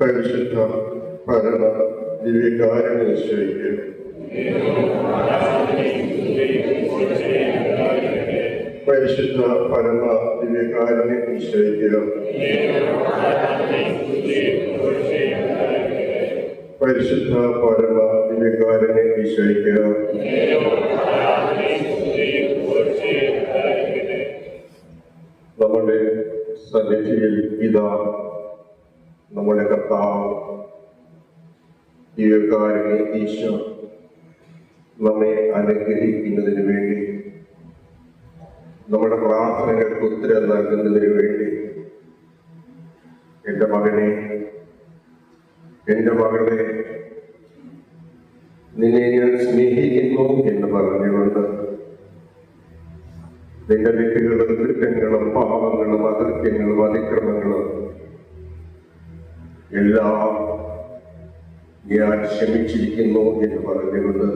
പരിശുദ്ധ പരമ ദിവ്യകാരുണ്യശയ്ക്ക് പരിശുദ്ധ പരമ ദിവ്യകാരുണ്യശയ്ക്ക് പരിശുദ്ധ പരമ ദിവ്യകാരുണ്യശയ്ക്ക് നമ്മുടെ സന്നിധിയിൽ ഇതാ നമ്മുടെ കർത്താവ് ദിവ്യകാരുണ്യ ഈശോ നമ്മെ അനുഗ്രഹിക്കുന്നതിന് വേണ്ടി, നമ്മുടെ പ്രാർത്ഥനകൾക്ക് ഉത്തരം നൽകുന്നതിന് വേണ്ടി, എൻ്റെ മകനെ, എൻ്റെ മകളെ, നിന്നെ ഞാൻ സ്നേഹിക്കുന്നു എന്ന് പറഞ്ഞുകൊണ്ട് നിന്റെ തെറ്റുകളും കുറ്റങ്ങളും പാപങ്ങളും അകൃത്യങ്ങളും അതിക്രമങ്ങളും എല്ലാം ഞാൻ ക്ഷമിച്ചിരിക്കുന്നു എന്ന് പറഞ്ഞുകൊണ്ട്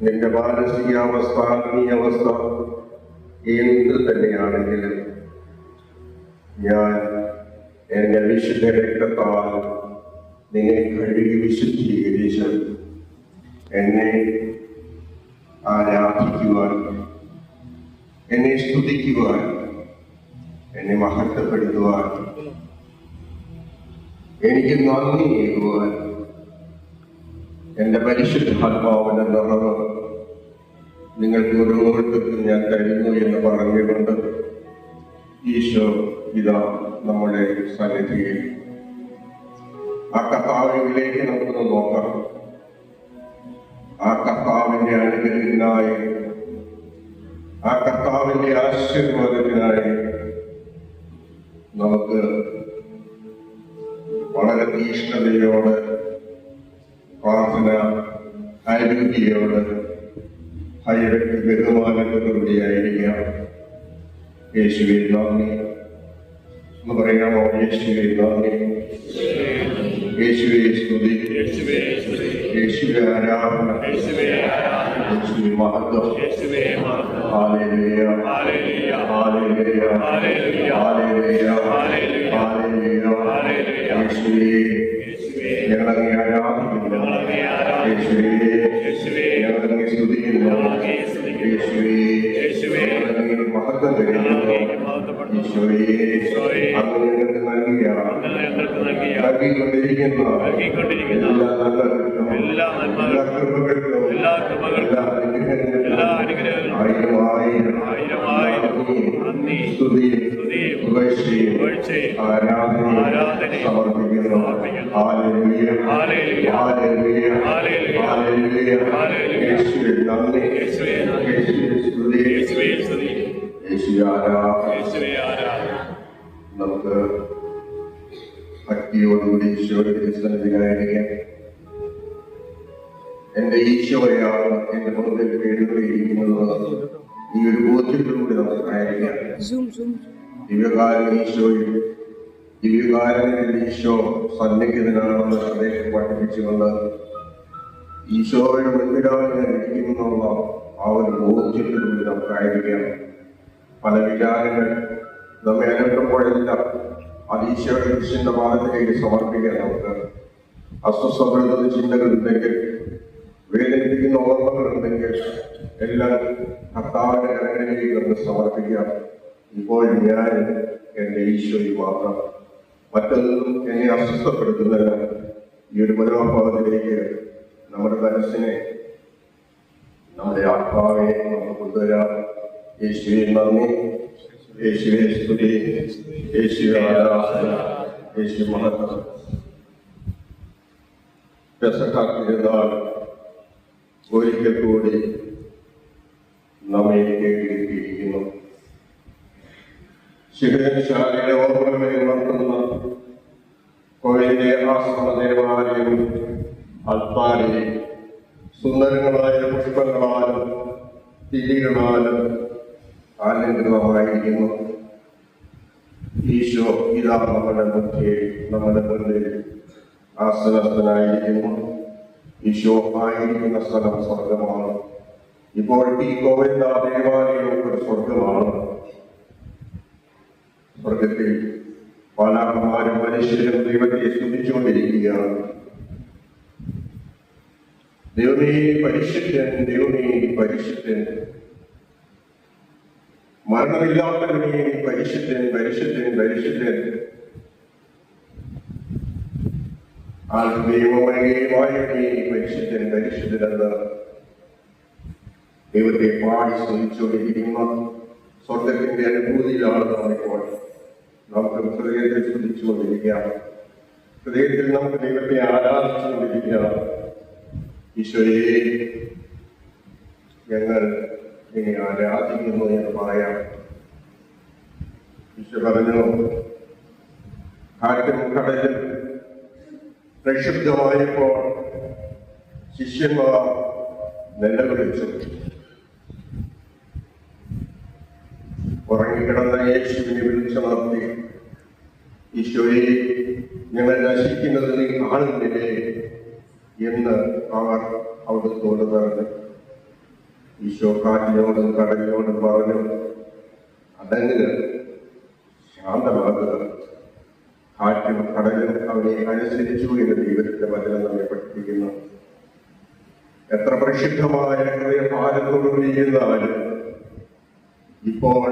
നിന്റെ മാനസികാവസ്ഥ, ആത്മീയാവസ്ഥ എന്ത് തന്നെയാണെങ്കിലും ഞാൻ എന്റെ വിശുദ്ധ രക്തത്താൽ നിന്നെ കഴുകി വിശുദ്ധീകരിച്ച് എന്നെ ആരാധിക്കുവാൻ, എന്നെ സ്തുതിക്കുവാൻ, എന്നെ മഹത്വപ്പെടുത്തുവാൻ, എനിക്ക് നന്ദിയേകുവാൻ എന്റെ പരിശുദ്ധാത്മാവിന്റെ നിറവ് നിങ്ങൾക്ക് ഓരോരുത്തർക്കും ഞാൻ തരുന്നു എന്ന് പറഞ്ഞുകൊണ്ട് ഈശോ ഇതാ നമ്മുടെ സന്നിധിയിൽ. ആ കർത്താവിലേക്ക് നമുക്കൊന്ന് നോക്കാം. ആ കർത്താവിന്റെ അനുഗ്രഹത്തിനായി, ആ കർത്താവിന്റെ ആശീർവാദത്തിനായി നമുക്ക് വളരെ തീഷ്ണതയോട്, പ്രാർത്ഥന ആരോഗ്യയോട്, ഭയഭക്തി ബഹുമാനത്തോടുകൂടിയായിരിക്കാം. യേശുവേ നന്ദി എന്ന് പറയാമോ? യേശുവേ നന്ദി, യേശുവേ സ്തുതി, യേശുവേ ആരാധന, യേശുവേ മഹത്വം. Hallelujah, hallelujah, hallelujah, hallelujah, hallelujah. യേശുവേ ഞങ്ങളെ ആരാധിക്കുന്നു, യേശുവേ ഞങ്ങളെ സ്തുതിക്കുന്നു, യേശുവേ ഞങ്ങളെ മഹത്വം തരുന്നു. ഈശോയെ അങ്ങ് ഞങ്ങൾക്ക് നൽകിക്കൊണ്ടിരിക്കുന്ന എല്ലാ കൃപകൾക്കും, എല്ലാ അനുഗ്രഹങ്ങൾക്കും ആയിരം സ്തുതിയും ആരാധനയും സമർപ്പിക്കുന്നു. Hallelujah, hallelujah, hallelujah. യേശുവേ നന്ദി, യേശുവേ സ്തുതി, യേശുവേ ആരാധന. നമുക്ക് ഭക്തിയോടുകൂടി ഈശോയുടെ സന്നിധിയിലായിരിക്കാം. എന്റെ ഈശോയാണ് എന്റെ മുമ്പിൽ എഴുതിയിരിക്കുന്നത്. ഈ ഒരു ബോധ്യത്തിലൂടെ നമുക്ക് ആയിരിക്കാം. ദിവ്യകാരുണ്യ ഈശോയിൽ ദിവ്യകാരുണ്യത്തിൽ ഈശോ സന്നിഹിതനാണെന്ന് ഹൃദയത്തിൽ പഠിപ്പിച്ചുകൊണ്ട് ഈശോയുടെ മുൻപിലാണ് ഞാൻ ഇരിക്കുമെന്നുള്ള ആ ഒരു ബോധ്യത്തിലൂടെ നമുക്കായിരിക്കാം. പല വിചാരങ്ങൾ നമ്മെ അലട്ടുമ്പോഴെല്ലാം അത് ഈശോയുടെ കൃഷ്ണന്റെ പാദത്തിലേക്ക് സമർപ്പിക്കാൻ നമുക്ക്. അസ്വസ്ഥപ്പെടുന്ന ചിന്തകളുണ്ടെങ്കിൽ, വേദനിപ്പിക്കുന്ന ഓർമ്മകളുണ്ടെങ്കിൽ എല്ലാം കർത്താവിന്റെ കരങ്ങളിലേക്ക് നമുക്ക് സമർപ്പിക്കാം. ഇപ്പോൾ ഞാൻ എൻ്റെ ഈശോയിൽ മാത്രം, മറ്റൊന്നും എന്നെ അസ്വസ്ഥപ്പെടുത്തുന്നില്ല. ഈ ഒരു മനോഭാവത്തിലേക്ക് നമ്മുടെ മനസ്സിനെ, നമ്മുടെ ആത്മാവെ നമുക്ക് കൊണ്ടുവരാം. യേശുവെ നന്ദി, യേശുവെ സ്തുതി, യേശുവെ ആരാധന, യേശു മഹത്വം. പെസഹാത്തിരുന്നാൾ ഒരിക്കൽ കൂടി നമ്മെ കേട്ടിരിക്കുന്നു. ശിവശാലയുടെ ഓർമ്മകളെ ഉണർത്തുന്ന കോയിലിന്റെ ആശ്രമ ദേവാലയം അൽത്താരയിൽ സുന്ദരങ്ങളായ പുഷ്പങ്ങളാലും തിരികളാലും ആനന്ദിതമായിരിക്കുന്നു. ഈശോ ഇതാ നമ്മുടെ മുഖ്യ, നമ്മുടെ മുന്നിൽ ആസനസ്ഥനായിരിക്കുന്നു. ഈശോ ആയിരിക്കുന്ന സ്ഥലം സ്വർഗമാണ്. ഇപ്പോൾ ഈ ഗോവിന്ദ ദേവാലയം ഒരു സ്വർഗമാണ്. സ്വർഗത്തിൽ പാലാകന്മാരും മനുഷ്യരും ദൈവത്തെ സ്തുതിച്ചുകൊണ്ടിരിക്കുകയാണ്. ദൈവമേ പരിശുദ്ധൻ, ദൈവമേ പരിശുദ്ധൻ, മരണമില്ലാത്തവനെ പരിശുദ്ധൻ, പരിശുദ്ധൻ, പരിശുദ്ധൻ. ദൈവമേയമായവനെ പരിശുദ്ധൻ, പരിശുദ്ധൻ എന്ന് ദൈവത്തെ പാടി സ്തുതിച്ചുകൊണ്ടിരിക്കുന്ന സ്വർഗത്തിന്റെ അനുഭൂതിയിലാണ് നമ്മളിപ്പോൾ. നമുക്ക് ഹൃദയത്തിൽ സ്തുതിച്ചുകൊണ്ടിരിക്കാം. ഹൃദയത്തിൽ നമുക്ക് ദൈവത്തെ ആരാധിച്ചുകൊണ്ടിരിക്കാം. ഈശോയെ ഞങ്ങൾ ഇനി ആരാധിക്കുന്നു എന്ന് പറയാം. ഈശോ പറഞ്ഞു, കാറ്റും കടലും പ്രക്ഷുബ്ധമായപ്പോൾ ശിഷ്യന്മാർ നിലവിളിച്ചു. ഉറങ്ങിക്കിടന്ന യേശുവിനെ വിളിച്ചുണർത്തി, ഈശോയെ ഞങ്ങൾ നശിക്കുന്നത് നീ കാണുന്നില്ലേ എന്ന് അവർ അവിടുത്തോട് പറഞ്ഞു. ഈശോ കാറ്റിനോടും കടലിനോടും പറഞ്ഞു, അടങ്ങുക, ശാന്തമാകുക. കാറ്റും കടലും അവനെ അനുസരിച്ചു എന്ന് ദൈവത്തിന്റെ വചനം നമ്മെ പഠിപ്പിക്കുന്നു. എത്ര പ്രസിദ്ധമായ ഹൃദയഭാരത്തോടുകൂടി ഇരുന്നാലും ഇപ്പോൾ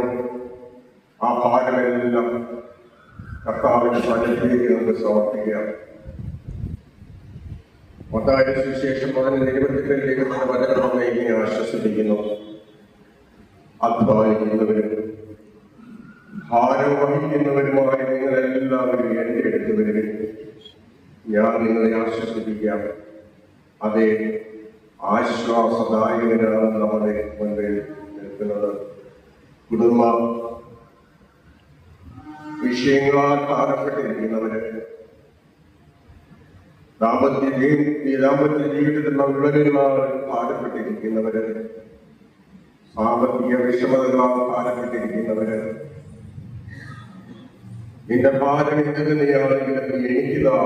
ആ ഭാരമെല്ലാം കർത്താവിന്റെ സാന്നിധ്യത്തിലേക്ക് നമുക്ക് സമർപ്പിക്കാം. മത്തായിയുടെ സുവിശേഷം 10:22 വചനം നമ്മെ ഇങ്ങനെ ആശ്വസിപ്പിക്കുന്നു. അധ്വാനിക്കുന്നവരും ഭാരം വഹിക്കുന്നവരുമായ നിങ്ങളെല്ലാവരും എന്റെ അടുത്ത് വരുവിൻ, ഞാൻ നിങ്ങളെ ആശ്വസിപ്പിക്കാം. അതേ ആശ്വാസദായകനാണ് നമ്മുടെ മുൻപിൽ നിൽക്കുന്നത്. കുടുംബ വിഷയങ്ങളാൽ ഭാരപ്പെട്ടിരിക്കുന്നവര്, ദാമ്പത്യ ജീവിതത്തിലുള്ള വിളവുകളാൽ ഭാരപ്പെട്ടിരിക്കുന്നവര്, സാമ്പത്തിക വിഷമതകളാൽ ഭാരപ്പെട്ടിരിക്കുന്നവര്, നിന്റെ ഭാരം എന്തെന്നെയാണെങ്കിലും എനിക്കിതാ,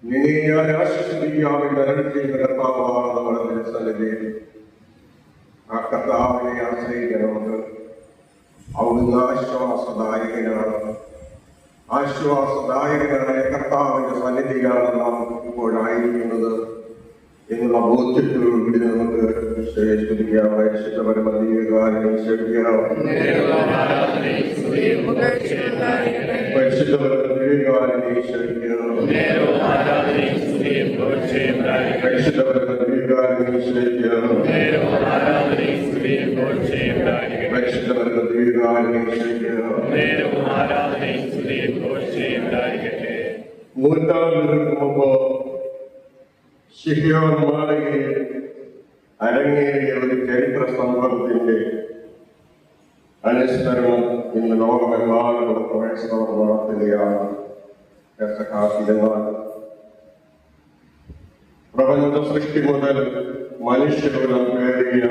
നിന്നെ ഞാൻ ആശ്വസിപ്പിക്കാമെന്ന് അരുളി ചെയ്യുന്ന കർത്താവാണ് നമ്മുടെ തിരുസന്നിധിയിൽ. ആ കർത്താവിനെ ആശ്രയിക്കണം. അവിടുന്ന് ആശ്വാസദായകനാണ്. ആശ്വാസദായകനായ കർത്താവിന്റെ സന്നിധിയിലാണ് നാം ഇപ്പോഴായിരിക്കുന്നത് എന്നുള്ള ബോധ്യത്തോടുകൂടി നമുക്ക് ശ്രേഷ്ഠിക്കാം. പരിശുദ്ധപരമദീകാരം ശ്രമിക്കാം. പരിശുദ്ധപരമദീകാരം ശ്രമിക്കാം. പരിശുദ്ധപരമദീകാരം ശ്രമിക്കാം. പരിശുദ്ധപരമദീകാരം ശ്രമിക്കാം. 100 ആണ്ടുകൾക്ക് മുമ്പ് ശിഹിയോൻ മാളികയിൽ അരങ്ങേറിയ ഒരു ചരിത്ര സംഭവത്തിന്റെ അനുസ്മരണം ഇന്ന് ലോകമെമ്പാടും ക്രൈസ്തവർ നടത്തുകയാണ്. പ്രപഞ്ച സൃഷ്ടി മുതൽ മനുഷ്യകുലം കയറിയ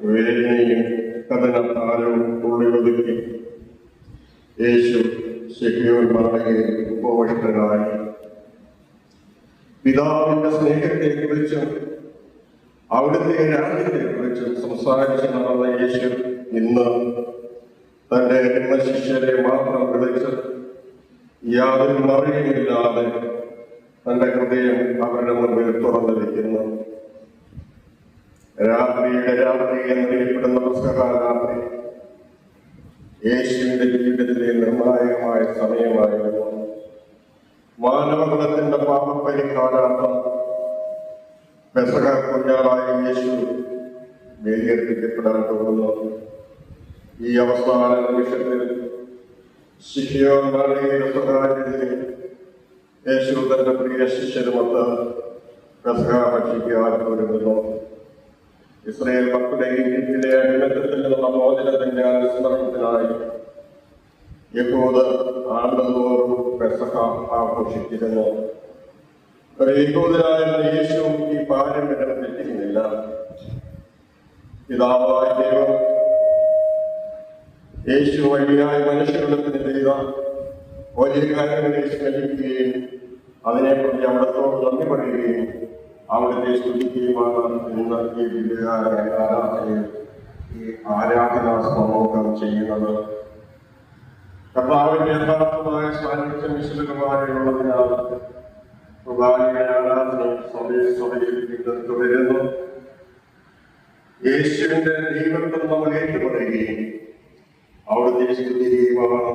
വേദനയും കഥനത്താരവും ഉള്ളിലൊതുക്കി യേശു ശിഖയോന്മാരെ ഉപവിഷ്ടനായി പിതാവിന്റെ സ്നേഹത്തെക്കുറിച്ചും അവിടുത്തെ രാജ്യത്തെക്കുറിച്ചും സംസാരിച്ചു നടന്ന യേശു ഇന്ന് തന്റെ ശിഷ്യരെ മാത്രം വിളിച്ച് യാതൊരു മറിയുമില്ലാതെ തന്റെ ഹൃദയം അവരുടെ മുമ്പിൽ തുറന്നിരിക്കുന്നു. രാത്രിയുടെ രാത്രി എന്നറിയപ്പെടുന്ന പുസ്തകാരാത്രി യേശുവിന്റെ ജീവിതത്തിലെ നിർണായകമായ സമയമായിരുന്നു. മാനവകുലത്തിന്റെ പാപപരിഹാരാർത്ഥം പെസഹ കുഞ്ഞാടായ യേശു ബലിയർപ്പിക്കപ്പെടാൻ പോകുന്നു. ഈ അവസാന നിമിഷത്തിൽ ശിഷ്യന്മാരുടെ സ്വകാര്യതയിൽ യേശു തന്റെ പ്രിയ ശിഷ്യരുമൊത്ത് പെസഹ ഭക്ഷിക്കാൻ ഒരുങ്ങുന്നു. ഇസ്രായേൽ മക്കളുടെ ഈജിപ്തിലെ അടിമത്തത്തിൽ നിന്നുള്ള മോചനത്തിന്റെ അനുസ്മരണത്തിനായി യഹൂദ ആണ്ടുതോറും പെസഹ ആഘോഷിച്ചിരുന്നു. ഒരു യഹൂദനായ യേശു ഈ പാരമ്പര്യം തെറ്റിക്കുന്നില്ല. പിതാവായ ദൈവം യേശു വഴിയായ മനുഷ്യകുലത്തിന് ചെയ്ത വലിയ കാര്യങ്ങളെ സ്മരിക്കുകയും അതിനെപ്പറ്റി അവിടത്തോട് നന്ദി പറയുകയും അവിടുത്തെ സ്തുതിക്കുകയുമാണ് ഇന്ന് ഈ ആരാധനയിൽ ഈ ആരാധനാ സമൂഹം ചെയ്യുന്നത്. കർത്താവിന്റെ യഥാർത്ഥമായ സാന്നിധ്യം വിശുദ്ധമായുള്ളതിനാൽ പ്രധാന ആരാധന സഭയിൽ തുടരുന്നു. യേശുവിന്റെ ദൈവത്വം നമ്മൾ ഏറ്റുപറയുകയും അവിടുത്തെ സ്തുതിയുമാണ്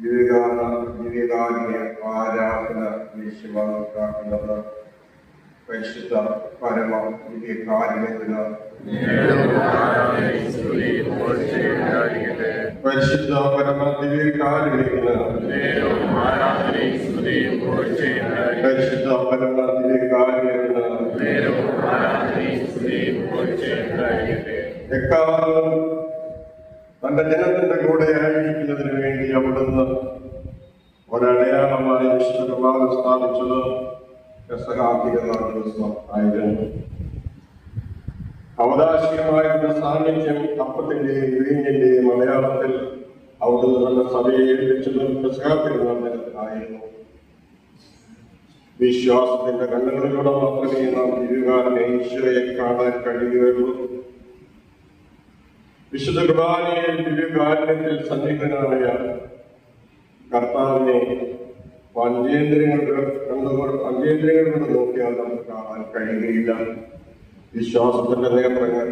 വിവേകാന്യ ആരാധന യേശുവാക്കുന്നത്. പരിശുദ്ധ പരമ ദിവ്യകാരുണ്യത്തിന് പരിശുദ്ധ പരമ ദിവ്യകാരുണ്യത്തിന് പരിശുദ്ധ പരമ ദിവ്യകാരുണ്യത്തിന് എക്കാലം തന്റെ ജനത്തിന്റെ കൂടെ ആയിരിക്കുന്നതിന് വേണ്ടി അവിടുന്ന് ഒരടയാളമായി വിശുദ്ധ കുർബാന സ്ഥാപിച്ചത് പെസഹാതിരുനാൾ ദിവസം ആയിരുന്നു. അവകാശികമായിരുന്ന സാന്നിധ്യം അപ്പത്തിന്റെയും വീഞ്ഞിന്റെയും അടയാളത്തിൽ അവിടുന്ന് തന്റെ സഭയെ ഏൽപ്പിച്ചത് പെസഹാതിരുനാളിൽ ആയിരുന്നു. വിശ്വാസത്തിന്റെ കണ്ണുകളിലൂടെ മാത്രമേ നാം ദിവ്യകാരനെ ഈശോയെ കാണാൻ കഴിയുകയുള്ളൂ. വിശുദ്ധ കുർബാനയിൽ ദിവ്യകാരുണ്യത്തിൽ സന്നിഹിതനായ കർത്താവിനെ പഞ്ചേന്ദ്രിയങ്ങളുടെ നോക്കിയാൽ നമുക്ക് കാണാൻ കഴിയുകയില്ല. വിശ്വാസത്തിന്റെ നേത്രങ്ങൾ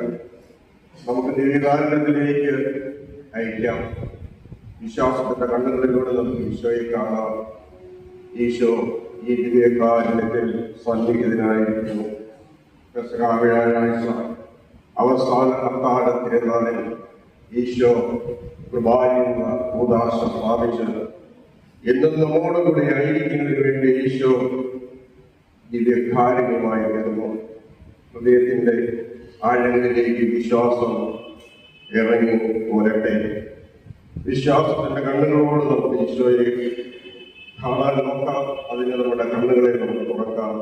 നമുക്ക് ദിവ്യകാരുണ്യത്തിലേക്ക് അയക്കാം. വിശ്വാസത്തിന്റെ കണ്ണുകളിലൂടെ നമുക്ക് ഈശോയെ കാണാം. ഈശോ ഈ ദിവ്യകാരുണ്യത്തിൽ സന്നിഹിതനായിരിക്കുന്നു. പെസഹ വ്യാഴാഴ്ച അവസാന അത്താഴ തിരുനാളിൽ ഈശോ കൃപായുന്ന കൂദാശ സ്ഥാപിച്ചത് എന്നും നമ്മോടുകൂടി ആയിരിക്കുന്നതിന് വേണ്ടി ഈശോ ദിവ്യകാരുണ്യമായി വരുന്നു. ഹൃദയത്തിന്റെ ആഴങ്ങളിലേക്ക് വിശ്വാസം ഇറങ്ങി പോരട്ടെ. വിശ്വാസത്തിന്റെ കണ്ണുകളോട് നമുക്ക് ഈശോയെ കാണാൻ നോക്കാം. അതിന് നമ്മുടെ കണ്ണുകളെ നമുക്ക് തുറക്കാം.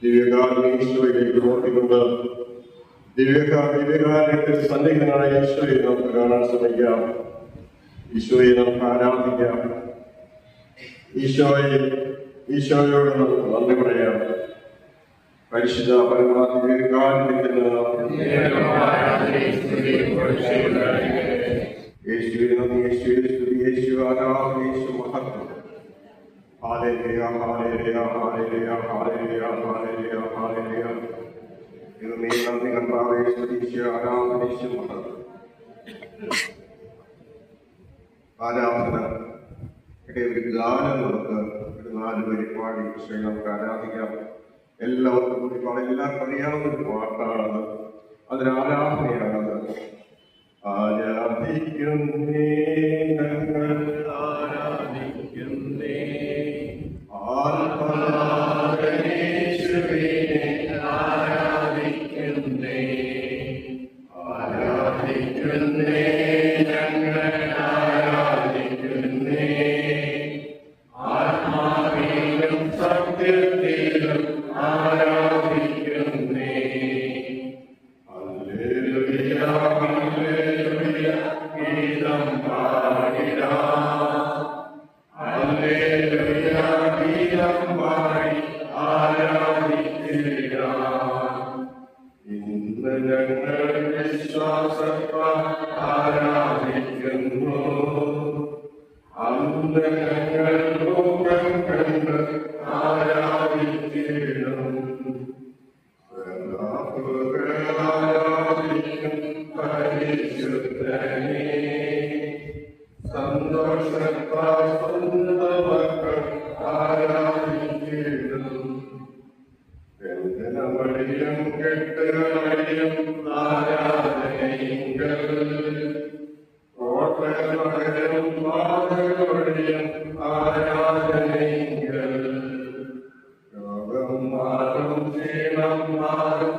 ദിവ്യകാരുണ്യ ഈശോയിലേക്ക് നോക്കിക്കൊണ്ട് ദിവ്യകാരുണ്യത്തിൽ സന്നിഹിതനായ ഈശോയെ നമുക്ക് കാണാൻ ശ്രമിക്കാം. ഈശോയെ നമുക്ക് ആരാധിക്കാം. ഈശോയോട് നമുക്ക് നന്ദി പറയാം. പരിശുദ്ധ പരമാത്മകാരുണ്യത്തിന് യേശുവേ നന്ദി, യേശുവേ സ്തുതി, യേശു ആരാധന, യേശു മഹത്വം. Hallelujah, hallelujah, hallelujah, hallelujah, hallelujah, hallelujah. ഇത് നീ നന്ദി കർത്താവേ, സ്തുതി, യേശു ആരാധന, യേശു മഹത്വം. ആരാധന ഒരു ഗാനം നമുക്ക് ഒരു 4 പരിപാടി നമുക്ക് ആരാധിക്കാം. എല്ലാവർക്കും കൂടി എല്ലാവർക്കും അറിയാവുന്ന ഒരു പാട്ടാണത്. അതിനാരാധനയാണത്. ആരാധിക്കുന്നേ ഞങ്ങൾ ആരാധിക്കുന്നേ ആത്മനാഥനേശ്വരനെ ആരാധിക്കുന്നേ ആരാധിക്കുന്നേ ഞങ്ങൾ ആരാധിക്കുന്നേ ആത്മാവിലും സത്യത്തിലും ആരാധിക്കുന്നേ. ഹല്ലേലൂയ ഹല്ലേലൂയ ഗീതം ഇന്ന് ഞങ്ങൾ വിശ്വാസത്താൽ ആരാധിക്കുന്നു. അന്ന് ഞങ്ങൾ മുഖം കണ്ട് ആരാധിക്കണം. ആരാധിക്കും പരിശുദ്ധനെ. സന്തോഷത്താൽ സ്വന്തം മക്കൾ ആരാധിക്കണം. വെങ്കലമടിയും കെട്ടുകളടിയും ആരാധനയിങ്കൽ. കോട്ടകളടിയും പാതകളടിയും ആരാധനയിങ്കൽ. രോഗം മാറും ക്ഷീണം മാറും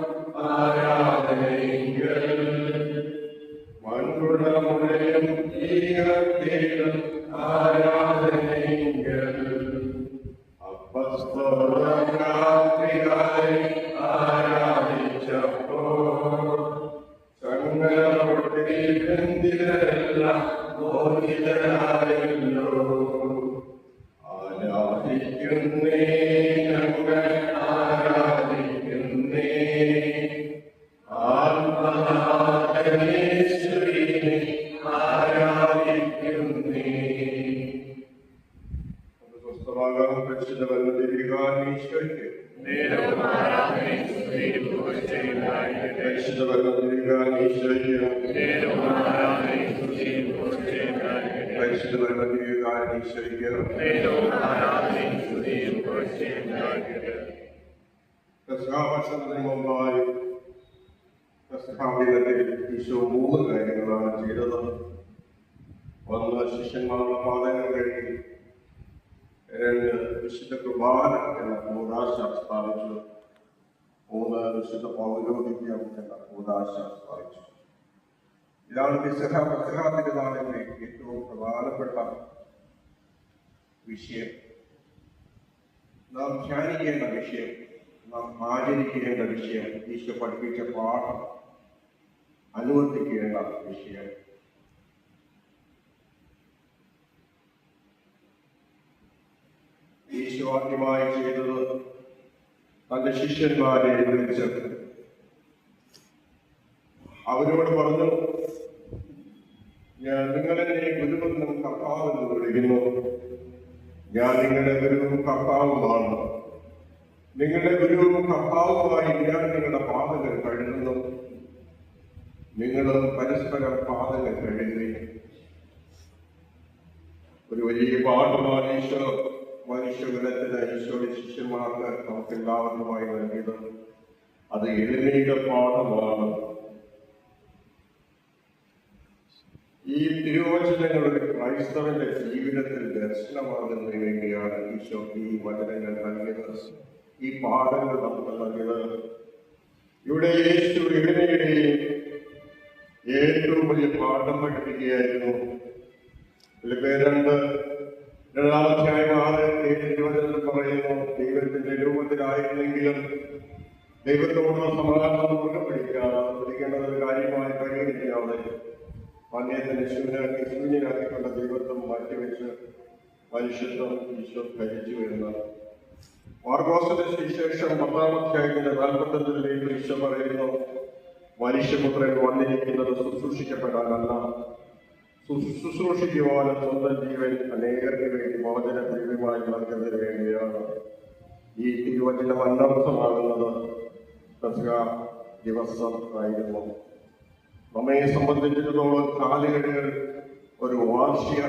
ആരാധനയിങ്കൽ. മൺകുടമുടയും ഈരത്തേടും ആരാധനയിങ്കൽ. അപ്പസ്തോലരാത്രികാരെ ആരാധിച്ചപ്പോൾ ചങ്ങലപൊട്ടി ബന്ധിതരെല്ലാം മോചിതരായല്ലോ. ആരാധിക്കുന്നേ ഞങ്ങൾ ആരാധിക്കുന്നേ. ആത്മനാഥനേശ്വരിനെ ആരാധിക്കുന്നേ. സ്വസ്ഥമാകാം. പരിശുദ്ധ ഈശോയ്ക്ക് പരിശുദ്ധ ഈശോയ്ക്ക് പരിശുദ്ധ ഈശോയ്ക്ക്. വർഷത്തിന് മുമ്പായി ഈശോ 3 കാര്യങ്ങളാണ് ചെയ്തത്. ഒന്ന്, ശിഷ്യന്മാരുടെ പാദങ്ങൾ കഴുകി. 2, വിശുദ്ധ കുർബാന എന്ന കൂദാശ സ്ഥാപിച്ചു. 3, വിശുദ്ധ പൗരോഹിത്യം എന്ന കൂദാശ സ്ഥാപിച്ചു. ഇതാണ് പെസഹ തിരുനാളിന്റെ ഏറ്റവും പ്രധാനപ്പെട്ട വിഷയം. നാം ധ്യാനിക്കേണ്ട വിഷയം, നാം ആചരിക്കേണ്ട വിഷയം, ഈശോ പഠിപ്പിച്ച പാഠം അനുവർത്തിക്കേണ്ട വിഷയം. ഈശോ ആദ്യമായി ചെയ്തത് തന്റെ ശിഷ്യന്മാരെ വിളിച്ച് അവരോട് പറഞ്ഞു, ഞാൻ നിങ്ങളെ ഗുരുവെന്നും കർത്താവെന്നും വിളിക്കുന്നു. ഞാൻ നിങ്ങളുടെ ഗുരുവും കർത്താവുമാണ്. നിങ്ങളുടെ ഗുരുവും കർത്താവുമായി ഞാൻ നിങ്ങളുടെ പാദങ്ങൾ കഴുകുന്നു. നിങ്ങളും പരസ്പരം പാദങ്ങൾ കഴുകുകയും. ഒരു വലിയ പാഠമാണ് ഈശോ മനുഷ്യകുലത്തിന് ഈശോയുടെ ശിഷ്യന്മാർക്ക് നമുക്ക് എല്ലാവർക്കുമായി നൽകിയത്. അത് എളിമയുടെ പാഠമാണ്. ഈ തിരുവചനങ്ങളുടെ ക്രൈസ്തവന്റെ ജീവിതത്തിൽ ദർശനമാകുന്നതിന് വേണ്ടിയാണ് ഈശോ ഈ വചനങ്ങൾ നൽകിയത്, ഈ പാഠങ്ങൾ നമുക്ക് നൽകിയത്. ഇവിടെ യേശു എളിമയുടെയും ഏറ്റവും വലിയ പാഠം പഠിപ്പിക്കുകയായിരുന്നു. രണ്ടാമധ്യായം 6-7 പറയുന്നു, ദൈവത്തിന്റെ രൂപത്തിലായിരുന്നെങ്കിലും ദൈവത്തോട് സമാധാനം മുറുകെ പിടിക്കേണ്ടത് കാര്യമായി പരിഗണിക്കാതെ മന്യത്തിന് ശൂന്യനാക്കിക്കൊണ്ട് ദൈവത്വം മാറ്റിവെച്ച് മനുഷ്യത്വം ഈശോ ധരിച്ചു വരുന്നത്. മാർക്കോസിന്റെ സുവിശേഷം 10-ാം അധ്യായത്തിന്റെ 45 ഈശോ പറയുന്നു, മനുഷ്യപുത്രൻ വന്നിരിക്കുന്നത് ശുശ്രൂഷിക്കപ്പെടാനല്ല, ശുശ്രൂഷിക്കുവാനും സ്വന്തം ജീവൻ അനേകർക്ക് വേണ്ടി മോചന ദൈവമായി നൽകുന്നതിന് വേണ്ടിയാണ്. ഈ തിരുവചനം അനർത്ഥമാകുന്നത് പെസഹ ദിവസം ആയിരുന്നു. നമ്മെ സംബന്ധിച്ചിടത്തോളം കാലഘട്ടങ്ങൾ ഒരു വാർഷിക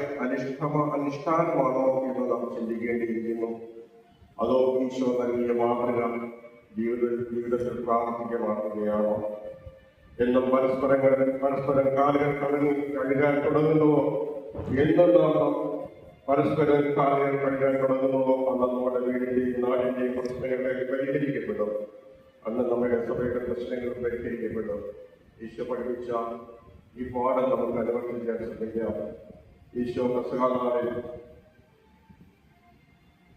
അനുഷ്ഠാനമാണോ എന്ന് നാം ചിന്തിക്കേണ്ടിയിരിക്കുന്നു. അതോ ഈശോ നൽകിയ മാതൃക ജീവിതത്തിൽ പ്രാവർത്തികമാക്കുകയാണോ? എന്നും പരസ്പരം കാലുകൾ കഴുകാൻ തുടങ്ങുന്നുവോ? എന്നും നാം പരസ്പരം കാലുകൾ കഴുകാൻ തുടങ്ങുന്നുവോ അന്ന് നമ്മുടെ വീടിന്റെയും നാടിന്റെയും പ്രശ്നങ്ങൾ പരിഹരിക്കപ്പെടും. അന്ന് നമ്മുടെ സഭയുടെ പ്രശ്നങ്ങൾ പരിഹരിക്കപ്പെടും. ഈശോ പഠിപ്പിച്ച ഈ പാഠം നമുക്ക് അനുവർത്തിക്കാൻ ശ്രമിക്കാം. ഈശോ പെസഹാനാളിൽ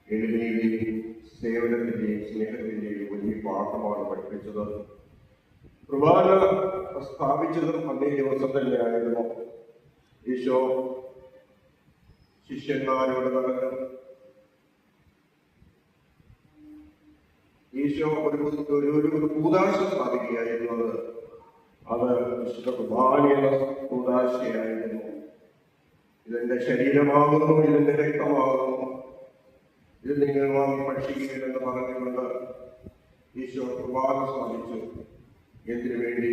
എളിമയുടെയും സേവനത്തിന്റെയും സ്നേഹത്തിന്റെയും വലിയ പാഠമാണ് പഠിപ്പിച്ചത്. കുർബാന സ്ഥാപിച്ചതും അന്നേ ദിവസം തന്നെയായിരുന്നു. ഈശോ ശിഷ്യന്മാരോട് പറഞ്ഞു, ഈശോ ഒരു കൂതാശ സ്ഥാപിക്കുകയായിരുന്നത്. അത് വിശുദ്ധ കുർബാനയുടെ കൂതാശയായിരുന്നു. ഇതെന്റെ ശരീരമാകുന്നു, ഇതെന്റെ രക്തമാകുന്നു, ഇത് നിങ്ങൾ വാങ്ങി ഭക്ഷിക്കുകയെന്ന് പറഞ്ഞുകൊണ്ട് ഈശോ കുർബാന സ്ഥാപിച്ചു. എന്തിനു വേണ്ടി?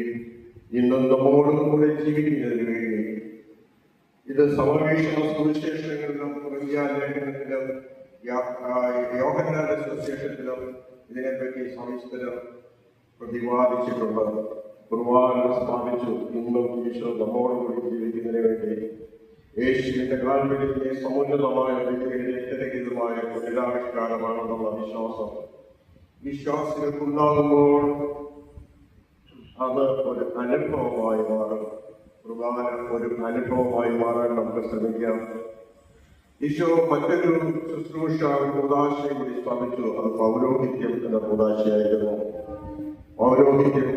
ഇന്നും നമ്മോടും കൂടെ ജീവിക്കുന്നതിന് വേണ്ടി. ഇത് സമവേഷണ സുവിശേഷങ്ങളിലും ലേഖനത്തിലും യോഹന്നാന്റെ സുവിശേഷത്തിലും ഇതിനെപ്പറ്റി സവിസ്തരം പ്രതിപാദിച്ചിട്ടുണ്ട്. കുർബാന സ്ഥാപിച്ചു. ഇന്നും ഈശോ നമ്മോടും കൂടി ജീവിക്കുന്നതിന് വേണ്ടി യേശുവിന്റെ കാൽവരിയിലെ സമുന്നതമായ രക്തരഹിതമായ പുനരാവിഷ്കാരമാണെന്നുള്ള വിശ്വാസം വിശ്വാസികൾക്കുണ്ടാകുമ്പോൾ അത് ഒരു അനുഭവമായി മാറും. കുർബാന ഒരു അനുഭവമായി മാറാൻ നമുക്ക് ശ്രമിക്കാം. ഈശോ മറ്റൊരു ശുശ്രൂഷ കൂതാശയെ കൂടി സ്ഥാപിച്ചു. അത് പൗരോഹിത്യം എന്ന കൂതാശയായിരുന്നു. പൗരോഹിത്യം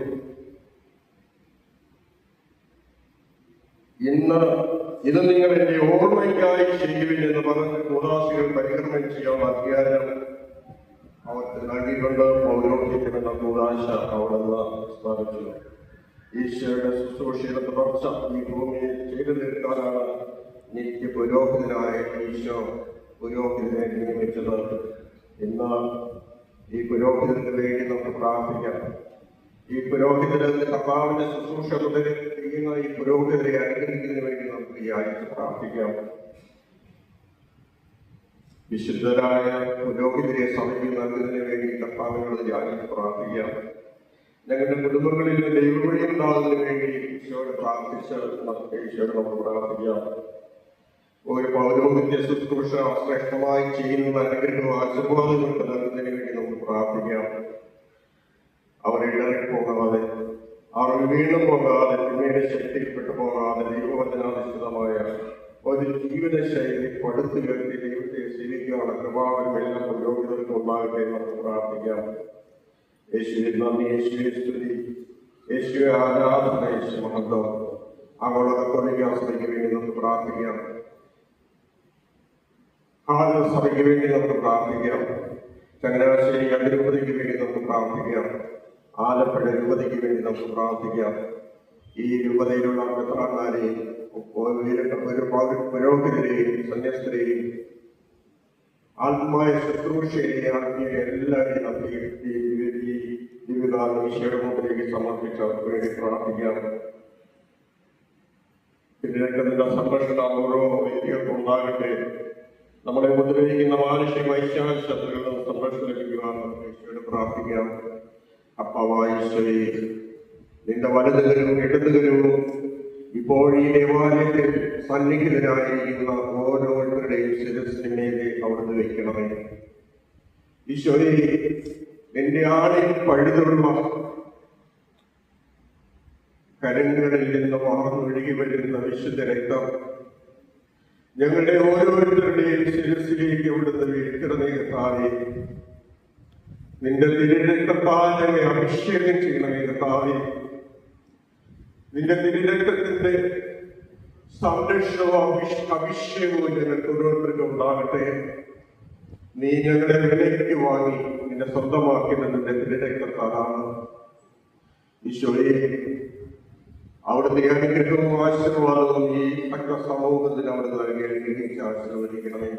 ഇത് നിങ്ങൾ എന്റെ ഓർമ്മയ്ക്കായി ചെയ്യുവിൻ എന്ന് പറഞ്ഞ് കൂതാശികൾ പരികർമ്മം ചെയ്യാൻ അധികാരം അവർക്ക് നൽകിക്കൊണ്ട് പൗരോഹിത്യം എന്ന കൂതാശ അവിടെ നിന്ന് സ്ഥാപിച്ചു. ഈശോയുടെ ശുശ്രൂഷയുടെ തുടർച്ച ഈ ഭൂമിയിൽ ചെയ്തു തീർക്കാനാണ് നിത്യ പുരോഹിതനായ ഈശോ പുരോഹിതനെ നിയമിച്ചത്. ഇന്ന് ഈ പുരോഹിതന് വേണ്ടി നമുക്ക് പ്രാർത്ഥിക്കാം. ഈ പുരോഹിതന് കർത്താവിന്റെ ശുശ്രൂഷ ചെയ്യുന്ന ഈ പുരോഹിതരെ അനുഗ്രഹിക്കുന്നതിന് വേണ്ടി നമുക്ക് ഈ ആഴ്ച പ്രാർത്ഥിക്കാം. വിശുദ്ധരായ പുരോഹിതരെ സഭയ്ക്ക് നൽകുന്നതിന് വേണ്ടി കർത്താവിനോട് യാചിച്ച് പ്രാർത്ഥിക്കാം. ഞങ്ങളുടെ കുടുംബങ്ങളിൽ ദൈവവഴി ഉണ്ടാകുന്നതിന് വേണ്ടി ഈശോയോട് ഈശോയോട് നമുക്ക് പ്രാർത്ഥിക്കാം. ഒരു പൗരോഹിത്യ ശുശ്രൂഷ ശ്രേഷ്ഠമായി ചെയ്യുന്ന അനുഗ്രഹവും ആശീർവാദങ്ങൾക്ക് നൽകുന്നതിന് വേണ്ടി നമുക്ക് പ്രാർത്ഥിക്കാം. അവർ ഇടറിപ്പോകാതെ, അവർ വീണ്ടും പോകാതെ, പിന്നീട് ശക്തിപ്പെട്ടു പോകാതെ ദൈവവചനാധിഷ്ഠിതമായ ഒരു ജീവിതശൈലി പടുത്തുയർത്തി ദൈവത്തെ സേവിക്കാനുള്ള കൃപാവനം എല്ലാ പുരോഹിതർക്കും ഉണ്ടാകട്ടെ നമുക്ക് പ്രാർത്ഥിക്കാം. യേശുവെ നന്ദി, യേശുവെ സ്തുതി, യേശുവെ ആരാധന, യേശു മഹത്വം. അവളുടെ കൊലയ്ക്ക് വേണ്ടി നമുക്ക് പ്രാർത്ഥിക്കാം. ആദ്യ സഭയ്ക്ക് വേണ്ടി നമുക്ക് പ്രാർത്ഥിക്കാം. ചങ്ങനാശ്ശേരി അതിരൂപതയ്ക്ക് വേണ്ടി നമുക്ക് പ്രാർത്ഥിക്കാം. ആലപ്പുഴ രൂപതയ്ക്ക് വേണ്ടി നമുക്ക് പ്രാർത്ഥിക്കാം. ഈ രൂപതയിലുള്ള മെത്രാന്മാരെയും പുരോഹിതരെയും സന്യസ്തരെയും ആത്മായ ശുശ്രൂഷയെ ആത്മീയ എല്ലാവരെയും നമുക്ക് ജീവിതകാലം ഈശോയുടെ മുമ്പിലേക്ക് സമർപ്പിച്ച് അവർക്ക് വേണ്ടി പ്രാർത്ഥിക്കാം. ഇതിനൊക്കെ സംരക്ഷണം ഓരോ വ്യക്തികൾക്കും ഉണ്ടാകട്ടെ. നമ്മളെ ഉപദ്രവിക്കുന്ന മാനുഷിക വൈശാല ശത്രുക്കളിൽ നിന്ന് സംരക്ഷണം ലഭിക്കുവാൻ നമുക്ക് ഈശോയോട് പ്രാർത്ഥിക്കാം. അപ്പാവായ ഈശോയെ, നിന്റെ വലതുകരവും ഇടതുകരവും ഇപ്പോൾ ഈ ദേവാലയത്തിൽ സന്നിഹിതരായിരിക്കുന്ന ഓരോരുത്തരുടെയും ശിരസിന്മേലെ അവിടുന്ന് വയ്ക്കണമേ. ഈശോയെ, നിന്റെ ആണിൽ പഴുതുള്ള കരങ്ങളിൽ നിന്ന് വാർന്നൊഴുകി വരുന്ന വിശുദ്ധ രക്തം ഞങ്ങളുടെ ഓരോരുത്തരുടെയും ശിരസിലേക്ക് അവിടുന്ന് വീഴ്ത്തണമേ കർത്താവേ. നിന്റെ തിരുരക്തത്താൽ ഞങ്ങളെ അഭിഷേകം ചെയ്യണമേ കർത്താവേ. നിന്റെ തിരുരക്തത്തിന്റെ സംരക്ഷണവും അഭിഷേകവും ഞങ്ങൾക്ക് ഓരോരുത്തർക്കും ഉണ്ടാകട്ടെ. നീ ഞങ്ങളെ വിലയ്ക്ക് വാങ്ങി നിന്നെ സ്വന്തമാക്കിയത് നിന്റെ തിരുരക്തത്താലാണ്. ഈശോയെ, അവിടുത്തെ അനുഗ്രഹവും ആശീർവാദവും ഈ ഭക്ത സമൂഹത്തിന് അവിടുന്ന് നൽകി അനുഗ്രഹിച്ച് ആശീർവദിക്കണമേ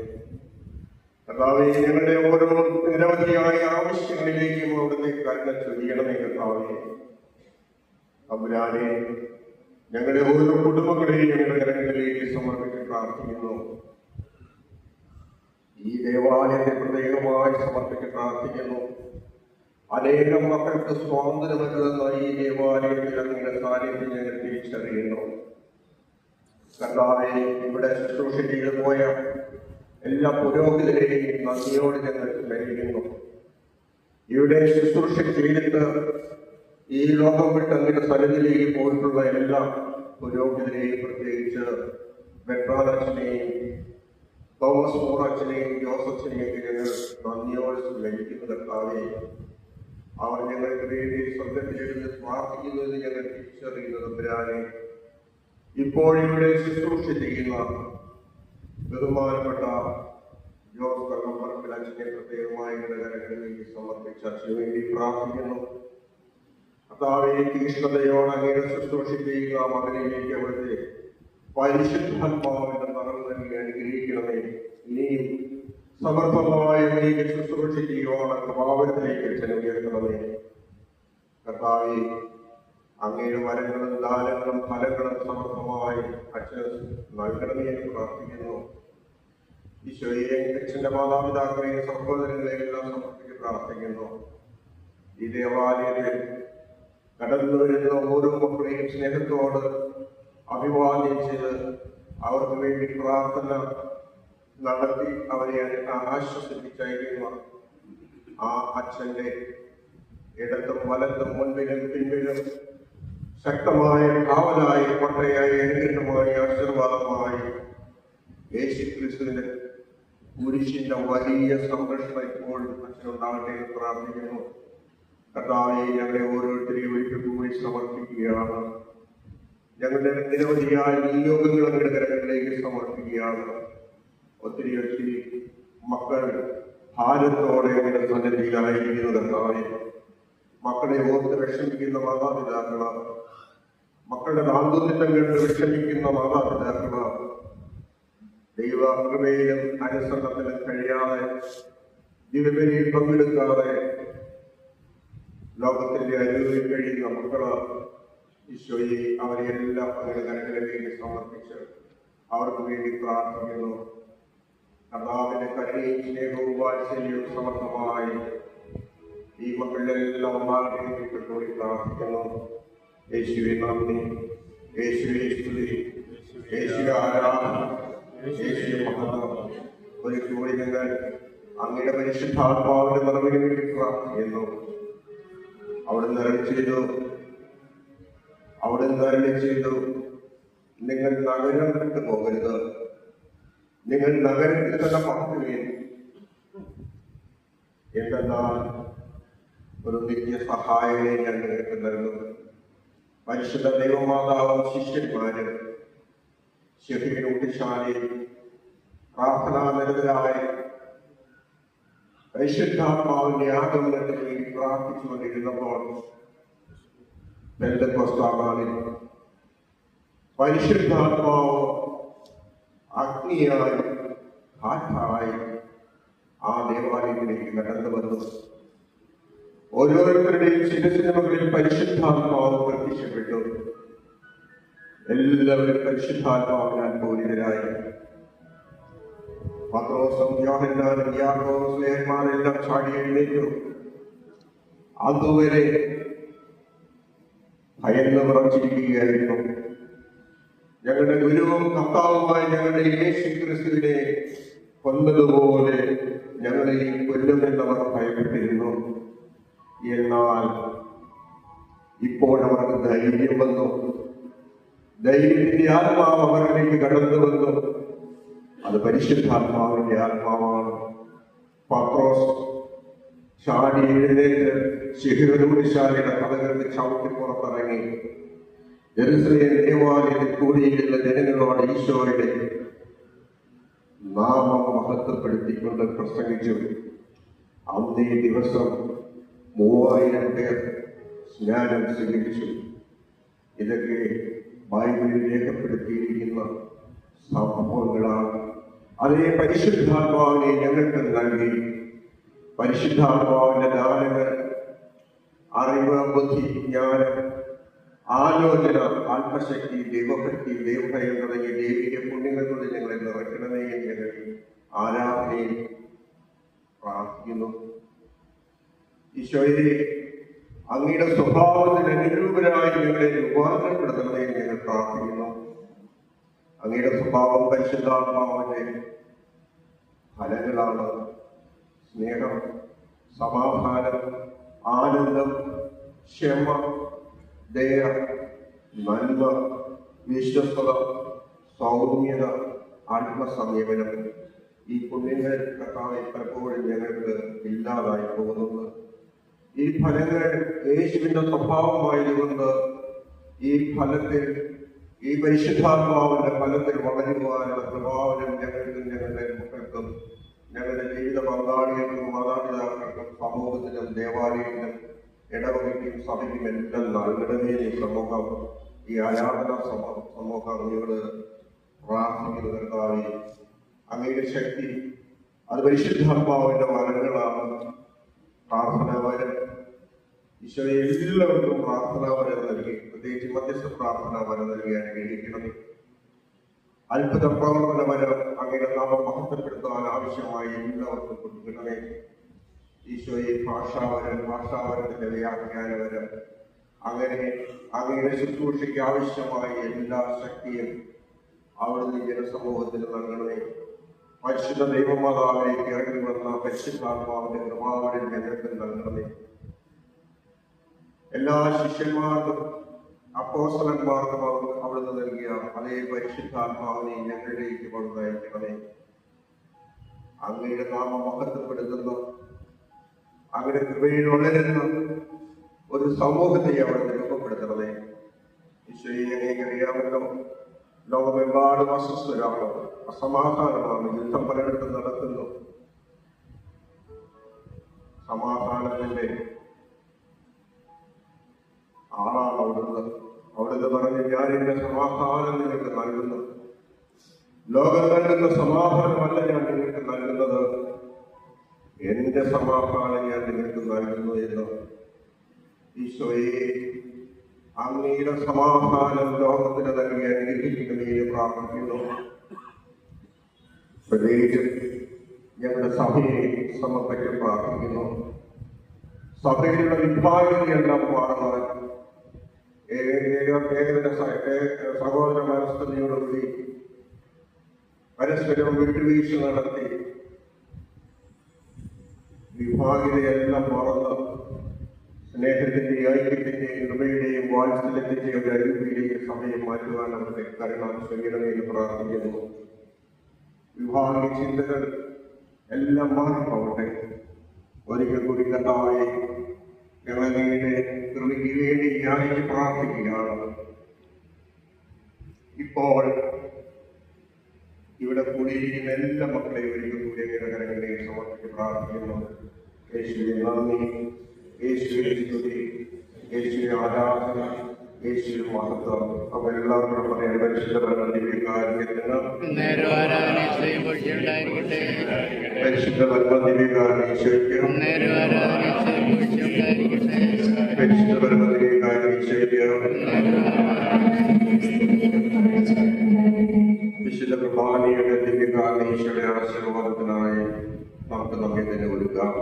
കർത്താവേ. ഞങ്ങളുടെ ഓരോ നിരവധിയായ ആവശ്യങ്ങളിലേക്കും അവിടുത്തെ കരുണ ചൊരിയണമേ കർത്താവേ. തമ്പുരാനെ, ഞങ്ങളുടെ ഓരോ കുടുംബങ്ങളെയും ഞങ്ങളുടെ കരങ്ങളിലേക്ക് സമർപ്പിച്ച് പ്രാർത്ഥിക്കുന്നു. ഈ ദേവാലയത്തെ പ്രത്യേകമായി സമർപ്പിച്ച് പ്രാർത്ഥിക്കുന്നു. അനേകം മക്കൾക്ക് സ്വാതന്ത്ര്യം നൽകുന്ന ഈ ദേവാലയത്തിൽ അങ്ങയുടെ സാന്നിധ്യം ഞങ്ങൾ തിരിച്ചറിയുന്നു. കർത്താവേ, ഇവിടെ ശുശ്രൂഷ ചെയ്തു പോയ എല്ലാ പുരോഹിതരെയും നന്ദിയോട് ഞങ്ങൾ സ്മരിക്കുന്നു. ഇവിടെ ശുശ്രൂഷ ചെയ്തിട്ട് ഈ ലോകം വിട്ട് അങ്ങയുടെ സ്ഥലത്തിലേക്ക് പോയിട്ടുള്ള എല്ലാ പുരോഹിതരെയും, പ്രത്യേകിച്ച് മെത്രാനച്ഛനെയും തോമസ് മോറച്ചനെയും ജോസഫിനെയും ഞങ്ങൾ നന്ദിയോട് സ്മരിക്കുന്നു. കർത്താവേ, അവർ ഞങ്ങൾക്ക് വേണ്ടി സ്വർഗത്തിലിരുന്ന് പ്രാർത്ഥിക്കുന്നത് ഞങ്ങൾ തിരിച്ചറിയുന്നത് തമ്പുരാനെ. ഇപ്പോഴിവിടെ ശുശ്രൂഷ ചെയ്യുന്ന ബഹുമാനപ്പെട്ട ജോസ് കർമ്മപ്പറമ്പിൽ അച്ഛനെ പ്രത്യേകമായി കരങ്ങളിലേക്ക് സമർപ്പിച്ച അച്ഛന് വേണ്ടി പ്രാർത്ഥിക്കുന്നു. കർത്താവേ, തീഷ്ണതയോടെ അങ്ങയുടെ ശുശ്രൂഷിക്കുക മകനിലേക്ക് അവിടുത്തെ പരിശുദ്ധാത്മാവിന്റെ നിറം നൽകി അനുഗ്രഹിക്കണമേ. ഇനിയും സമർത്ഥമായ അങ്ങേക്ക് ശുശ്രൂഷിക്കുകയോടെ കൃപാവരത്തിലേക്ക് അച്ഛനെ ഉയർത്തണമേ. കർത്താവേ, അങ്ങയുടെ വരങ്ങളും ദാനങ്ങളും ഫലങ്ങളും സമർത്ഥമായി അച്ഛൻ നൽകണമേ എന്ന് പ്രാർത്ഥിക്കുന്നു. ഈശോയെ, അച്ഛന്റെ മാതാപിതാക്കളെയും സഹോദരങ്ങളെയും എല്ലാം സമർപ്പിച്ച് പ്രാർത്ഥിക്കുന്നു. ഈ ദേവാലയത്തിൽ കടന്നു വരുന്ന ഓരോ മക്കളെയും സ്നേഹത്തോട് അഭിവാദ്യം ചെയ്ത് അവർക്ക് വേണ്ടി പ്രാർത്ഥന നടത്തി അവരെ ആശ്വസിപ്പിച്ചയക്കുന്ന ആ അച്ഛന്റെ ഇടത്തും വലത്തും മുൻപിലും പിൻപിലും ശക്തമായ കാവലായി കോട്ടയായി അനുഗ്രഹമായി ആശീർവാദമായി യേശുക്രിസ്തുവിന്റെ കുരിശിന്റെ വലിയ സംരക്ഷണം ഇപ്പോൾ അച്ഛനുണ്ടാകട്ടെ എന്ന് പ്രാർത്ഥിക്കുന്നു. കർത്താവേ, ഞങ്ങളെ ഓരോരുത്തരെയും ഒരിക്കൽ കൂടി സമർപ്പിക്കുകയാണ്. ഞങ്ങളുടെ നിരവധിയായ നിയോഗങ്ങൾ അങ്ങയുടെ കരങ്ങളിലേക്ക് സമർപ്പിക്കുകയാണ്. ഒത്തിരി ഒത്തിരി മക്കൾ ഭാരത്തോടെ അങ്ങയുടെ സന്നിധിയിലായിരിക്കുന്നു. കർത്താവേ, മക്കളെ ഓർത്ത് വിഷമിക്കുന്ന മാതാപിതാക്കള്, മക്കളുടെ ദാമ്പത്യങ്ങൾ കണ്ട് വിഷമിക്കുന്ന മാതാപിതാക്കള്, ദൈവകൃപയിലും അനുസരണത്തിലും കഴിയാതെ ദിവ്യബലിയിൽ പങ്കെടുക്കാതെ ലോകത്തിന്റെ അരുവിൽ കഴിയുന്ന മക്കള്, ഈശോയെ അവരെല്ലാം അവരുടെ കരങ്ങളിലേക്ക് സമർപ്പിച്ച് അവർക്ക് വേണ്ടി പ്രാർത്ഥിക്കുന്നു. കർത്താവിന്റെ കരുണയും സ്നേഹവും വാത്സല്യവും സമർത്ഥമായി ഈ മക്കളിലെല്ലാം ഒന്നാകട്ടെ പ്രാർത്ഥിക്കുന്നു. യേശുവെ നന്ദി, യേശുവെ സ്തുതി, യേശുവെ ആരാധന, യേശുവെ മഹത്വം. ഒരു കൂടി നിങ്ങൾ അങ്ങയുടെ പരിശുദ്ധാത്മാവിന്റെ നിറവിന് വേണ്ടി പ്രാർത്ഥിക്കുന്നു. അവിടുന്ന് അരുളി ചെയ്തു, നിങ്ങൾ നഗരം വിട്ടു പോകരുത്, നിങ്ങൾ നഗരത്തിൽ തന്നെ പാർക്കുവേൻ. എന്തെന്നാൽ ഒരു നിത്യ സഹായനെ ഞാൻ നിങ്ങൾക്ക് നൽകുന്നു. പരിശുദ്ധ ദൈവമാതാവും ശിഷ്യന്മാരും ശിഷ്യശാലയിൽ പ്രാർത്ഥനാനിരതരായ പരിശുദ്ധാത്മാവിന്റെ ആഗമനത്തിന് വേണ്ടി പ്രാർത്ഥിച്ചുകൊണ്ടിരുന്നപ്പോൾ പെന്തക്കോസ്താനാളിൽ പരിശുദ്ധാത്മാവ് അഗ്നിയായി കാറ്റായി ആ ദേവാലയത്തിലേക്ക് കടന്നു വന്നു. ഓരോരുത്തരുടെയും ശിരസിന് മുകളിൽ പരിശുദ്ധാത്മാവ് പ്രത്യക്ഷപ്പെട്ടു. എല്ലാവരും പരിശുദ്ധാത്മാവിനാൽ പൂരിതരായി. പത്രോസും യോഹന്നാനും യാക്കോബും സ്ലേഹന്മാരെല്ലാം ചാടി എഴുന്നേറ്റു. അതുവരെ ഭയന്ന് വിറച്ചിരിക്കുകയായിരുന്നു. ഞങ്ങളുടെ ഗുരുവും കർത്താവുമായ ഞങ്ങളുടെ യേശുക്രിസ്തുവിനെ കൊന്നതുപോലെ ഞങ്ങളെയും കൊല്ലുമെന്നവർ ഭയപ്പെട്ടിരുന്നു. എന്നാൽ ഇപ്പോഴവർക്ക് ധൈര്യം വന്നു. ധൈര്യത്തിന്റെ ആത്മാവ് അവരിലേക്ക് കടന്നു വന്നു. അത് പരിശുദ്ധാത്മാവിന്റെ ആത്മാവാണ്. പത്രോസ് ചാടി എഴുന്നേറ്റ് ശിഹരോശാലയുടെ കഥകൾക്ക് ചവിട്ടി പുറത്തിറങ്ങി ജെറുസലേം ദേവാലയത്തിൽ കൂടിയിരുന്ന ജനങ്ങളോട് ഈശോയുടെ നാമം മഹത്വപ്പെടുത്തിക്കൊണ്ട് പ്രസംഗിച്ചു. അന്നേ ദിവസം 3000 പേർ സ്നാനം സ്വീകരിച്ചു. ഇതൊക്കെ ബൈബിളിൽ രേഖപ്പെടുത്തിയിരിക്കുന്ന സംഭവങ്ങളാണ്. അതേ പരിശുദ്ധാത്മാവിനെ ഞങ്ങൾക്ക് നൽകി. പരിശുദ്ധാത്മാവിന്റെ ദാനങ്ങൾ അറിവ്, ബുദ്ധി, ജ്ഞാനം, ആലോചന, ആത്മശക്തി, ദൈവഭക്തി, ദൈവഭയം തുടങ്ങിയ ദൈവിക പുണ്യങ്ങൾ കൊണ്ട് ഞങ്ങളെ നിറയ്ക്കണമേ എന്ന് ഞങ്ങൾ ആരാധനയിൽ പ്രാർത്ഥിക്കുന്നു. ഈശോയെ, അങ്ങയുടെ സ്വഭാവത്തിന് അനുരൂപരായി ഞങ്ങളെ രൂപാന്തരപ്പെടുത്തണമേ എന്ന് ഞങ്ങൾ പ്രാർത്ഥിക്കുന്നു. അങ്ങയുടെ സ്വഭാവം പരിശുദ്ധാത്മാവിന്റെ ഫലങ്ങളാണ്. സ്നേഹം, സമാധാനം, ആനന്ദം, ക്ഷമ, ദയ, നന്മ, വിശ്വസ്തത, സൗമ്യത, ആത്മസംയമനം. ഈ പുണ്യങ്ങൾ കർത്താവേ പലപ്പോഴും ഞങ്ങൾക്ക് ഇല്ലാതായി പോകുന്നുണ്ട്. ഈ ഫലങ്ങൾ യേശുവിന്റെ സ്വഭാവമായതുകൊണ്ട് ഈ ഫലത്തിൽ, ഈ പരിശുദ്ധാത്മാവിന്റെ ഫലത്തിൽ വളരുവാനുള്ള പ്രഭാവനം ഞങ്ങൾക്കും ഞങ്ങളുടെ മക്കൾക്കും ഞങ്ങളുടെ ജീവിത പങ്കാളികൾക്കും മാതാപിതാക്കൾക്കും സമൂഹത്തിനും ദേവാലയത്തിനും ഇടവകയ്ക്കും സഭയ്ക്കും എല്ലാം നൽകണമേ. ഈ സമൂഹം, ഈ ആരാധന സമൂഹം അങ്ങയോട് പ്രാർത്ഥിക്കുന്ന കർത്താവേ, അങ്ങയുടെ ശക്തി അത് പരിശുദ്ധാത്മാവിന്റെ വരങ്ങളാണ്. പ്രാർത്ഥനാവരം ഈശോയെ എല്ലാവർക്കും പ്രാർത്ഥനാവരം നൽകി, പ്രത്യേകിച്ച് മധ്യസ്ഥ പ്രാർത്ഥനാവരം നൽകി അനുഗ്രഹിക്കണമേ. അത്ഭുത പ്രവർത്തനവരം അങ്ങയുടെ നാമം മഹത്വപ്പെടുത്താൻ ആവശ്യമായി എല്ലാവർക്കും കൊടുക്കണമേ. ഈശോയെ ഭാഷാവരത്തിന്റെ വ്യാഖ്യാനവരം, അങ്ങനെ അങ്ങയുടെ ശുശ്രൂഷയ്ക്ക് ആവശ്യമായ എല്ലാ ശക്തിയും അവിടുന്ന് ജനസമൂഹത്തിന് നൽകണമേ. പരിശുദ്ധ ദൈവമാതാവിലേക്ക് ഇറങ്ങി വന്ന പരിശുദ്ധാത്മാവിന്റെ കൃപാവരം ഞങ്ങൾക്ക് നൽകണമേ. എല്ലാ ശിഷ്യന്മാർക്കും അപ്പോസ്തലന്മാർക്കും അവിടുന്ന് നൽകിയ അതേ പരിശുദ്ധാത്മാവിനെ ഞങ്ങളിലേക്ക് കൊടുത്തയക്കണമേ. അങ്ങയുടെ നാമം മഹത്വപ്പെടുത്തുന്ന, അങ്ങയുടെ കൃപയിൽ വളരുന്ന ഒരു സമൂഹത്തെ അവിടുന്ന് രൂപപ്പെടുത്തണമേ. ഈശോയെ അങ്ങേക്കറിയാമല്ലോ, ലോകമെമ്പാടും അസ്വസ്ഥരാണ്, അസമാധാനമാണ്, യുദ്ധം പലയിടത്തും നടത്തുന്നു. സമാധാനത്തിന്റെ ആളാണ് അവിടുന്ന് പറഞ്ഞ്, ഞാൻ എന്റെ സമാധാനം നിങ്ങൾക്ക് നൽകുന്നു. ലോകം നൽകുന്ന സമാധാനമല്ല ഞാൻ നിങ്ങൾക്ക് നൽകുന്നത്, എന്റെ സമാധാനം ഞാൻ നിങ്ങൾക്ക് നൽകുന്നു എന്ന്. ഈശോയെ, അങ്ങയുടെ സമാധാനം ലോകത്തിന് നൽകി അനുഗ്രഹിക്കുന്നതിന് പ്രാർത്ഥിക്കുന്നു. പ്രത്യേകിച്ച് ഞങ്ങളുടെ സഭയെ സമർപ്പിച്ച് പ്രാർത്ഥിക്കുന്നു. സഭയിലുള്ള വിഭാഗങ്ങളെല്ലാം മാറുവാൻ സഹോദര മനസ്ഥിതിയോടുകൂടി പരസ്പരം വിട്ടുവീഴ്ച നടത്തി വിഭാഗിതയെല്ലാം മറന്ന് സ്നേഹത്തിന്റെയും ഐക്യത്തിന്റെയും കൃപയുടെയും വാത്സല്യത്തിന്റെയും ഒരു അരുവിയിലേക്ക് സമയം മാറ്റുവാൻ അവരുടെ കരുണ സ്വീകരണമെന്ന് പ്രാർത്ഥിക്കുന്നു. വിഭാഗീയ ചിന്തകൾ എല്ലാം മാറിപ്പോകട്ടെ. ഒരിക്കൽ കൂടി കർത്താവേ, ഞങ്ങളുടെ കൃപയ്ക്ക് വേണ്ടി യാചിച്ച് പ്രാർത്ഥിക്കുകയാണ്. ഇപ്പോൾ ഇവിടെ കൂടിയിരിക്കുന്ന എല്ലാ മക്കളെയും ഒരിക്കൽ കൂടി അങ്ങയുടെ കരങ്ങളിലേക്ക് സമർപ്പിച്ച് പ്രാർത്ഥിക്കുന്നു. യേശുവേ നന്ദി, യേശുവേ സ്തുതി, യേശുവേ ആരാധന, യേശുവേ മഹത്വം. അവരെല്ലാം കൂടെ പറയാൻ പരിശുദ്ധ ദിവ്യകാരുണ്യത്തിന് പരിശുദ്ധ ദിവ്യകാരുണ്യക്ക് പരിശുദ്ധ ദിവ്യകാരുണ്യക്ക് വിശുദ്ധ പ്രഭാനിയുടെ ദിവ്യകാരുണ്യയുടെ ആശീർവാദത്തിനായി നമുക്ക് നമ്മെ തന്നെ കൊടുക്കാം.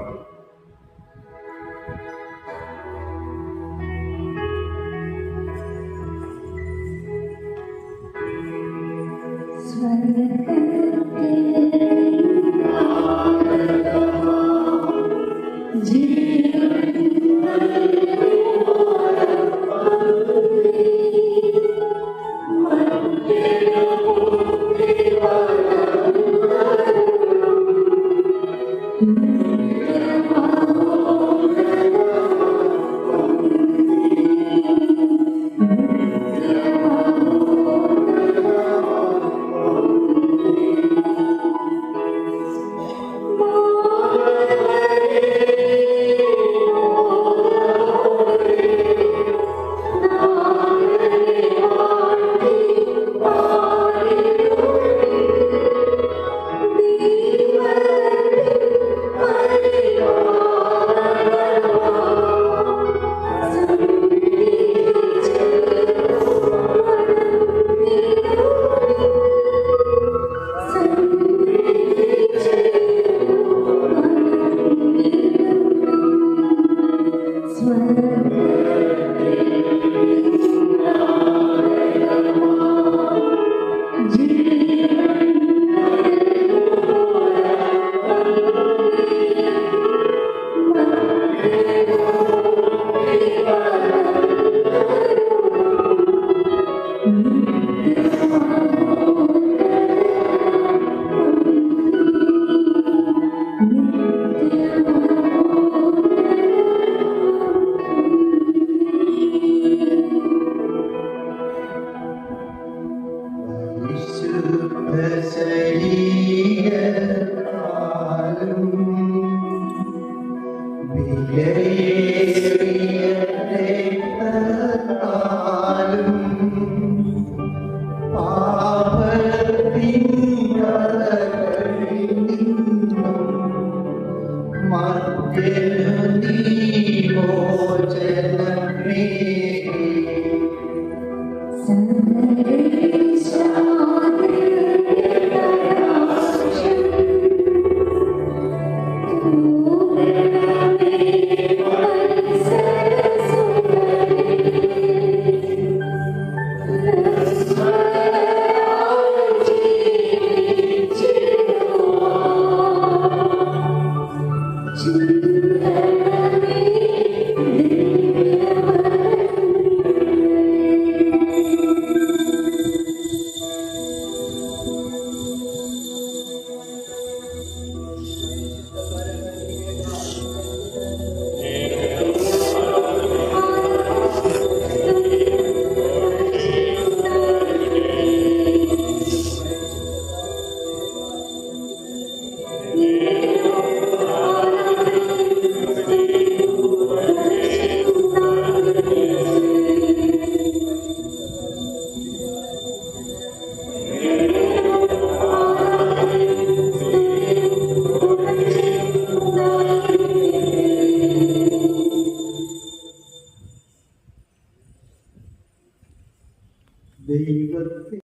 ദൈവത്തെ